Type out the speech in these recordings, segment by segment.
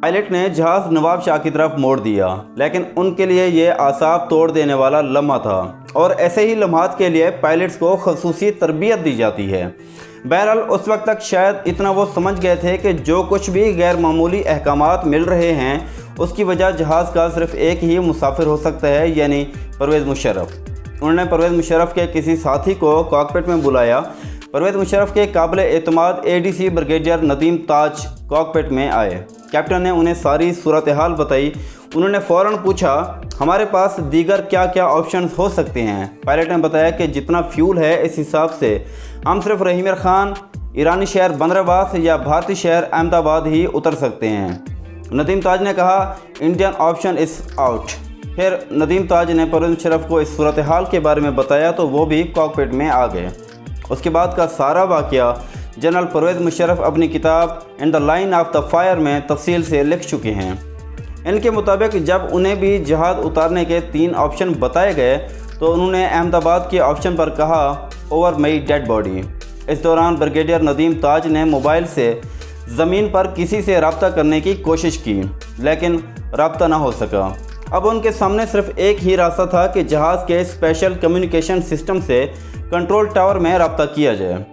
Pilot ने जहाज़ नवाब शाह की तरफ मोड़ दिया, लेकिन उनके लिए ये आसाब तोड़ देने वाला लम्हा था और ऐसे ही लम्हात के लिए पायलट्स को खसूसी तरबियत दी जाती है। बहरहाल उस वक्त तक शायद इतना वो समझ गए थे कि जो कुछ भी गैर मामूली अहकामात मिल रहे हैं उसकी वजह जहाज़ का सिर्फ एक ही मुसाफिर हो सकता है, यानी परवेज़ मुशर्रफ। उन्होंने परवेज़ मुशर्रफ के किसी साथी को कॉकपिट में बुलाया। परवेज़ मुशर्रफ के काबिल एतमाद ADC ब्रिगेडियर नदीम ताज कॉकपिट में आए। कैप्टन ने उन्हें सारी सूरत हाल बताई। उन्होंने फ़ौरन पूछा, हमारे पास दीगर क्या क्या ऑप्शंस हो सकते हैं। पायलट ने बताया कि जितना फ्यूल है इस हिसाब से हम सिर्फ रहीम खान, ईरानी शहर बंदरअब्बास या भारतीय शहर अहमदाबाद ही उतर सकते हैं। नदीम ताज ने कहा, इंडियन ऑप्शन इज़ आउट। फिर नदीम ताज ने परवेज़ मुशर्रफ को इस सूरत हाल के बारे में बताया तो वो भी कॉकपिट में आ गए। उसके बाद का सारा वाक़या जनरल परवेज़ मुशर्रफ अपनी किताब in the line of the fire में तफसील से लिख चुके हैं। इनके मुताबिक जब उन्हें भी जहाज़ उतारने के 3 ऑप्शन बताए गए तो उन्होंने अहमदाबाद के ऑप्शन पर कहा, ओवर मई डेड बॉडी। इस दौरान ब्रिगेडियर नदीम ताज ने मोबाइल से ज़मीन पर किसी से रब्ता करने की कोशिश की, लेकिन रब्ता ना हो सका। अब उनके सामने सिर्फ एक ही रास्ता था कि जहाज़ के स्पेशल कम्युनिकेशन सिस्टम से कंट्रोल टावर में रब्ता किया जाए।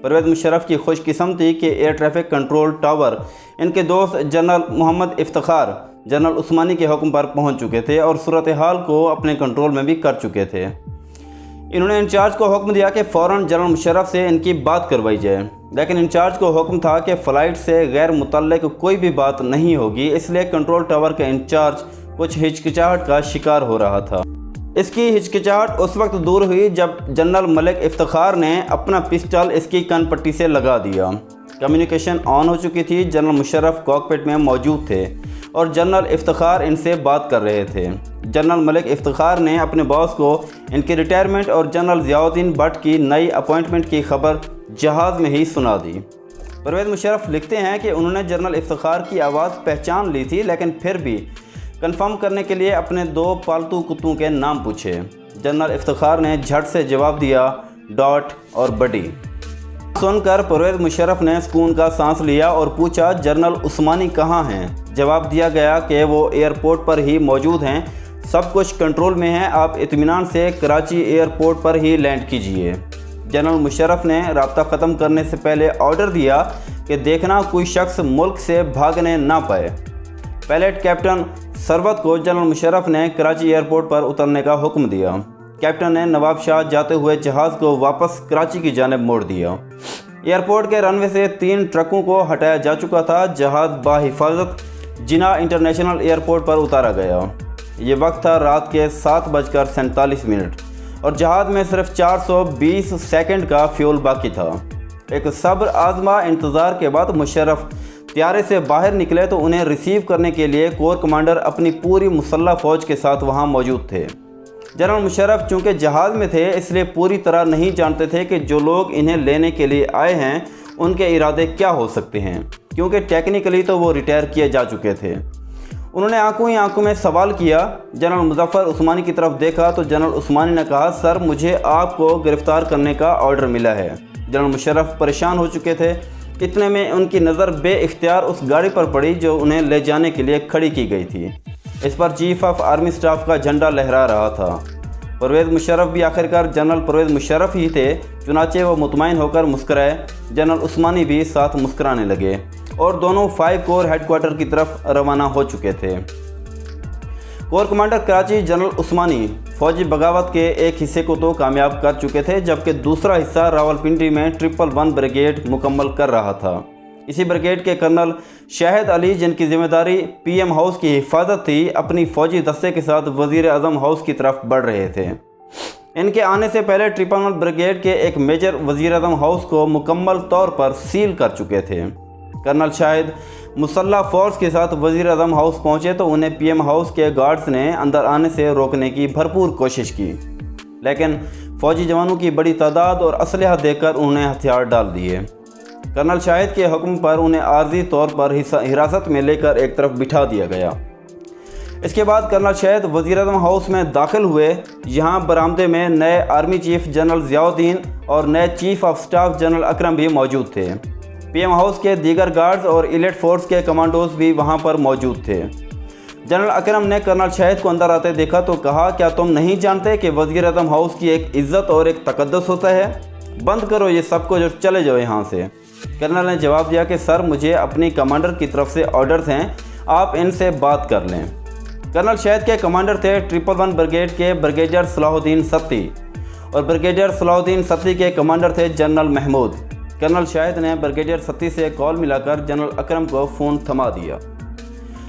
परवेज़ मुशर्रफ की खुशकिस्मती कि एयर ट्रैफिक कंट्रोल टावर इनके दोस्त जनरल मोहम्मद इफ्तिखार जनरल उस्मानी के हुक्म पर पहुंच चुके थे और सूरत हाल को अपने कंट्रोल में भी कर चुके थे। इन्होंने इंचार्ज को हुक्म दिया कि फ़ौरन जनरल मुशर्रफ से इनकी बात करवाई जाए, लेकिन इंचार्ज को हुक्म था कि फ़्लाइट से गैर मुतल्लिक कोई भी बात नहीं होगी, इसलिए कंट्रोल टावर का इंचार्ज कुछ हिचकिचाहट का शिकार हो रहा था। इसकी हिचकिचाहट उस वक्त दूर हुई जब जनरल मलिक इफ्तिखार ने अपना पिस्टल इसकी कन पट्टी से लगा दिया। कम्युनिकेशन ऑन हो चुकी थी। जनरल मुशर्रफ कॉकपिट में मौजूद थे और जनरल इफ्तिखार इनसे बात कर रहे थे। जनरल मलिक इफ्तिखार ने अपने बॉस को इनकी रिटायरमेंट और जनरल ज़ियाउद्दीन भट्ट की नई अपॉइंटमेंट की खबर जहाज़ में ही सुना दी। परवेज़ मुशर्रफ लिखते हैं कि उन्होंने जनरल इफ्तिखार की आवाज़ पहचान ली थी, लेकिन फिर भी कंफर्म करने के लिए अपने 2 पालतू कुत्तों के नाम पूछे। जनरल इफ्तिखार ने झट से जवाब दिया, डॉट और बडी। सुनकर परवेज़ मुशर्रफ ने सुकून का सांस लिया और पूछा, जनरल उस्मानी कहाँ हैं? जवाब दिया गया कि वो एयरपोर्ट पर ही मौजूद हैं, सब कुछ कंट्रोल में है, आप इत्मीनान से कराची एयरपोर्ट पर ही लैंड कीजिए। जनरल मुशर्रफ ने रब्ता ख़त्म करने से पहले ऑर्डर दिया कि देखना कोई शख्स मुल्क से भागने ना पाए। पायलट कैप्टन सरवत को जनरल मुशर्रफ ने कराची एयरपोर्ट पर उतरने का हुक्म दिया। कैप्टन ने नवाब शाह जाते हुए जहाज़ को वापस कराची की जानिब मोड़ दिया। एयरपोर्ट के रनवे से 3 ट्रकों को हटाया जा चुका था। जहाज़ बाहिफाजत जिना इंटरनेशनल एयरपोर्ट पर उतारा गया। ये वक्त था रात के 7:47 और जहाज़ में सिर्फ 420 सेकंड का फ्यूल बाकी था। एक सब्र आज़मा इंतज़ार के बाद मुशर्रफ त्यारे से बाहर निकले तो उन्हें रिसीव करने के लिए कोर कमांडर अपनी पूरी मुसल्लह फ़ौज के साथ वहां मौजूद थे। जनरल मुशर्रफ चूँकि जहाज़ में थे इसलिए पूरी तरह नहीं जानते थे कि जो लोग इन्हें लेने के लिए आए हैं उनके इरादे क्या हो सकते हैं, क्योंकि टेक्निकली तो वो रिटायर किए जा चुके थे। उन्होंने आंखों ही आंखों में सवाल किया। जनरल मुज़फ़्फ़र उस्मानी की तरफ देखा तो जनरल उस्मानी ने कहा, सर मुझे आपको गिरफ़्तार करने का ऑर्डर मिला है। जनरल मुशर्रफ परेशान हो चुके थे। इतने में उनकी नज़र बेइख्तियार उस गाड़ी पर पड़ी जो उन्हें ले जाने के लिए खड़ी की गई थी। इस पर चीफ ऑफ आर्मी स्टाफ का झंडा लहरा रहा था। परवेज़ मुशर्रफ भी आखिरकार जनरल परवेज़ मुशर्रफ ही थे, चुनाचे वो मुतमईन होकर मुस्कराए। जनरल उस्मानी भी साथ मुस्कराने लगे और दोनों 5 कोर हेडक्वार्टर की तरफ रवाना हो चुके थे। कोर कमांडर कराची जनरल उस्मानी फौजी बगावत के एक हिस्से को तो कामयाब कर चुके थे, जबकि दूसरा हिस्सा रावलपिंडी में 111 ब्रिगेड मुकम्मल कर रहा था। इसी ब्रिगेड के कर्नल शाहिद अली, जिनकी जिम्मेदारी PM हाउस की हिफाजत थी, अपनी फ़ौजी दस्ते के साथ वज़ीर आज़म हाउस की तरफ बढ़ रहे थे। इनके आने से पहले 111 ब्रिगेड के एक मेजर वज़ीर आज़म हाउस को मुकम्मल तौर पर सील कर चुके थे। कर्नल शाहिद मुसल्लह फ़ोर्स के साथ वज़ीर आज़म हाउस पहुँचे तो उन्हें PM हाउस के गार्ड्स ने अंदर आने से रोकने की भरपूर कोशिश की, लेकिन फ़ौजी जवानों की बड़ी तादाद और असलहा देखकर उन्हें हथियार डाल दिए। कर्नल शाहिद के हुक्म पर उन्हें आर्जी तौर पर हिरासत में लेकर एक तरफ बिठा दिया गया। इसके बाद कर्नल शाहिद वज़ीर आज़म हाउस में दाखिल हुए। यहाँ बरामदे में नए आर्मी चीफ जनरल ज़ियाउद्दीन और नए चीफ ऑफ स्टाफ जनरल अकरम भी मौजूद थे। PM हाउस के दीगर गार्ड्स और एलीट फोर्स के कमांडोज भी वहां पर मौजूद थे। जनरल अकरम ने कर्नल शाहिद को अंदर आते देखा तो कहा, क्या तुम नहीं जानते कि वज़ीर आज़म हाउस की एक इज़्ज़त और एक तकद्दुस होता है? बंद करो ये सब कुछ और चले जाओ यहाँ से। कर्नल ने जवाब दिया कि सर, मुझे अपनी कमांडर की तरफ से ऑर्डर्स हैं, आप इनसे बात कर लें। कर्नल शाहिद के कमांडर थे 111 ब्रिगेड के ब्रिगेडियर सलाहुद्दीन सत्ती और ब्रिगेडियर सलाहुद्दीन सत्ती के कमांडर थे जनरल महमूद। कर्नल शाहिद ने ब्रिगेडियर सत्ती से कॉल मिलाकर जनरल अकरम को फ़ोन थमा दिया।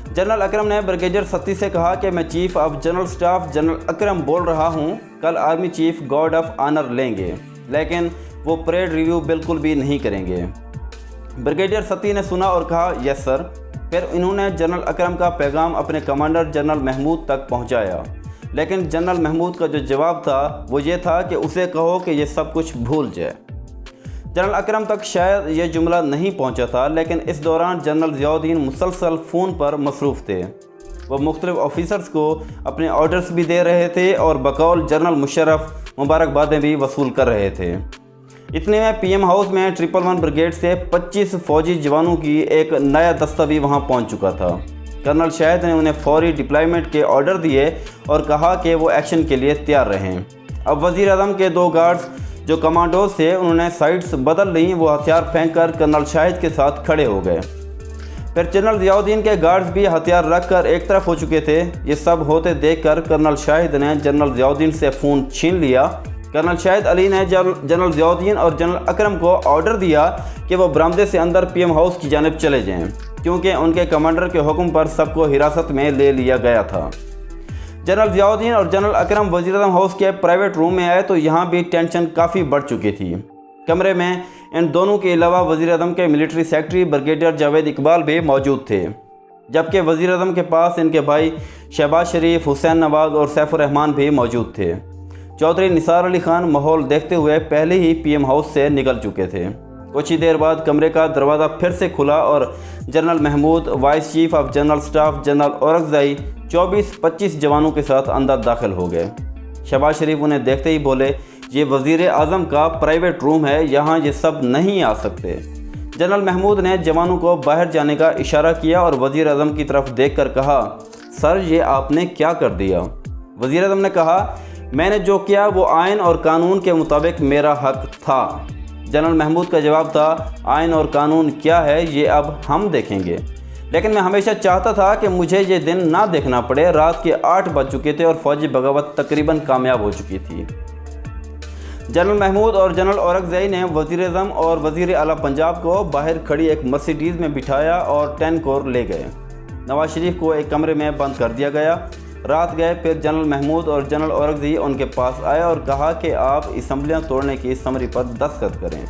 जनरल अकरम ने ब्रिगेडियर सत्ती से कहा कि मैं chief of general staff general Akram बोल रहा हूं, कल army chief guard of honour लेंगे, लेकिन वो परेड रिव्यू बिल्कुल भी नहीं करेंगे। ब्रिगेडियर सत्ती ने सुना और कहा, यस सर। फिर इन्होंने जनरल अकरम का पैगाम अपने कमांडर जनरल महमूद तक पहुंचाया, लेकिन जनरल महमूद का जो जवाब था वो ये था कि उसे कहो कि ये सब कुछ भूल जाए। जनरल अकरम तक शायद ये जुमला नहीं पहुंचा था, लेकिन इस दौरान जनरल ज़ियाउद्दीन मुसलसल फ़ोन पर मसरूफ़ थे। वो मुख्तलिफ ऑफिसर्स को अपने ऑर्डर्स भी दे रहे थे और बकौल जनरल मुशर्रफ मुबारकबादें भी वसूल कर रहे थे। इतने में PM हाउस में 111 ब्रिगेड से 25 फ़ौजी जवानों की एक नया दस्ता भी वहाँ पहुँच चुका था। कर्नल शाहिद ने उन्हें फौरी डिप्लॉयमेंट के ऑर्डर दिए और कहा कि वो एक्शन के लिए तैयार रहें। अब वज़ीर आज़म के 2 गार्ड्स जो कमांडोज थे उन्होंने साइड्स बदल लीं, वो हथियार फेंक कर कर्नल शाहिद के साथ खड़े हो गए। फिर जनरल ज़ियाउद्दीन के गार्ड्स भी हथियार रख कर एक तरफ हो चुके थे। ये सब होते देखकर कर्नल शाहिद ने जनरल ज़ियाउद्दीन से फ़ोन छीन लिया। कर्नल शाहिद अली ने जनरल ज़ियाउद्दीन और जनरल अकरम को ऑर्डर दिया कि वो बरामदे से अंदर PM हाउस की जानिब चले जाएं, क्योंकि उनके कमांडर के हुक्म पर सबको हिरासत में ले लिया गया था। जनरल ज़ियाउद्दीन और जनरल अकरम वज़ीर आज़म हाउस के प्राइवेट रूम में आए तो यहाँ भी टेंशन काफ़ी बढ़ चुकी थी। कमरे में इन दोनों के अलावा वज़ीर आज़म के military secretary brigadier Javed Iqbal भी मौजूद थे, जबकि वज़ीर आज़म के पास इनके भाई शहबाज शरीफ, हुसैन नवाज़ और सैफुर रहमान भी मौजूद थे। चौधरी निसार अली खान माहौल देखते हुए पहले ही PM हाउस से निकल चुके थे। कुछ ही देर बाद कमरे का दरवाज़ा फिर से खुला और general Mahmood, vice chief of general staff general Aurakzai 24-25 जवानों के साथ अंदर दाखिल हो गए। शहबाज शरीफ उन्हें देखते ही बोले, ये वज़ीर आज़म का प्राइवेट रूम है, यहाँ ये सब नहीं आ सकते। जनरल महमूद ने जवानों को बाहर जाने का इशारा किया और वज़ीर आज़म की तरफ देखकर कहा, सर ये आपने क्या कर दिया? वज़ीर आज़म ने कहा, मैंने जो किया वो आइन और कानून के मुताबिक मेरा हक था। जनरल महमूद का जवाब था, आइन और कानून क्या है ये अब हम देखेंगे, लेकिन मैं हमेशा चाहता था कि मुझे ये दिन ना देखना पड़े। रात के 8 बज चुके थे और फौजी बगावत तकरीबन कामयाब हो चुकी थी। जनरल महमूद और जनरल औरकज़ई ने वज़ीर आज़म और वज़ीर आला पंजाब को बाहर खड़ी एक मर्सिडीज़ में बिठाया और 10 कोर ले गए। नवाज शरीफ को एक कमरे में बंद कर दिया गया। रात गए, फिर जनरल महमूद और जनरल औरकज़ई उनके पास आए और कहा कि आप असम्बलियाँ तोड़ने की समरी पर दस्तखत करें।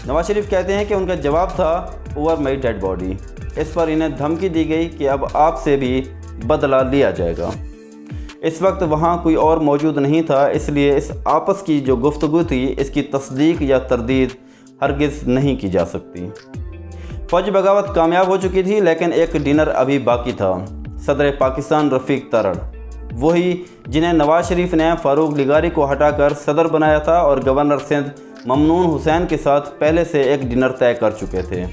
नवाज शरीफ कहते हैं कि उनका जवाब था, ओवर माई डेड बॉडी। इस पर इन्हें धमकी दी गई कि अब आपसे भी बदला लिया जाएगा। इस वक्त वहाँ कोई और मौजूद नहीं था, इसलिए इस आपस की जो गुफ्तगू थी इसकी तस्दीक या तरदीद हरगिज़ नहीं की जा सकती। फौजी बगावत कामयाब हो चुकी थी, लेकिन एक डिनर अभी बाकी था। सदर पाकिस्तान रफ़ीक तरड़, वही जिन्हें नवाज शरीफ ने फ़ारूक लिगारी को हटाकर सदर बनाया था और गवर्नर सिंध ममनून हुसैन के साथ पहले से एक डिनर तय कर चुके थे।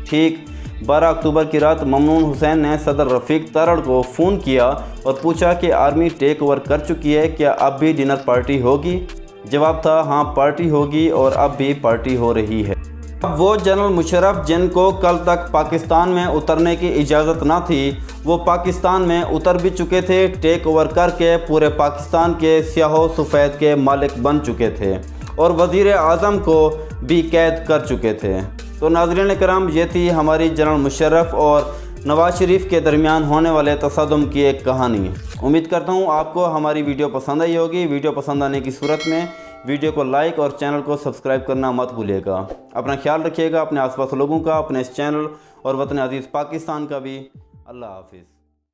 ठीक 12 अक्टूबर की रात ममनून हुसैन ने सदर रफ़ीक तरड़ को फ़ोन किया और पूछा कि आर्मी टेक ओवर कर चुकी है, क्या अब भी डिनर पार्टी होगी? जवाब था, हाँ पार्टी होगी और अब भी पार्टी हो रही है। अब वो जनरल मुशर्रफ जिनको कल तक पाकिस्तान में उतरने की इजाज़त ना थी, वो पाकिस्तान में उतर भी चुके थे। टेक ओवर करके पूरे पाकिस्तान के स्याहो सफ़ेद के मालिक बन चुके थे और वज़ीर आज़म को भी कैद कर चुके थे। तो नाज़रीन कराम, ये थी हमारी जनरल मुशर्रफ और नवाज शरीफ के दरमियान होने वाले तसादुम की एक कहानी। उम्मीद करता हूँ आपको हमारी वीडियो पसंद आई होगी। वीडियो पसंद आने की सूरत में वीडियो को लाइक और चैनल को सब्सक्राइब करना मत भूलिएगा। अपना ख्याल रखिएगा, अपने आसपास लोगों का, अपने इस चैनल और वतन अजीज़ पाकिस्तान का भी। अल्लाह हाफिज़।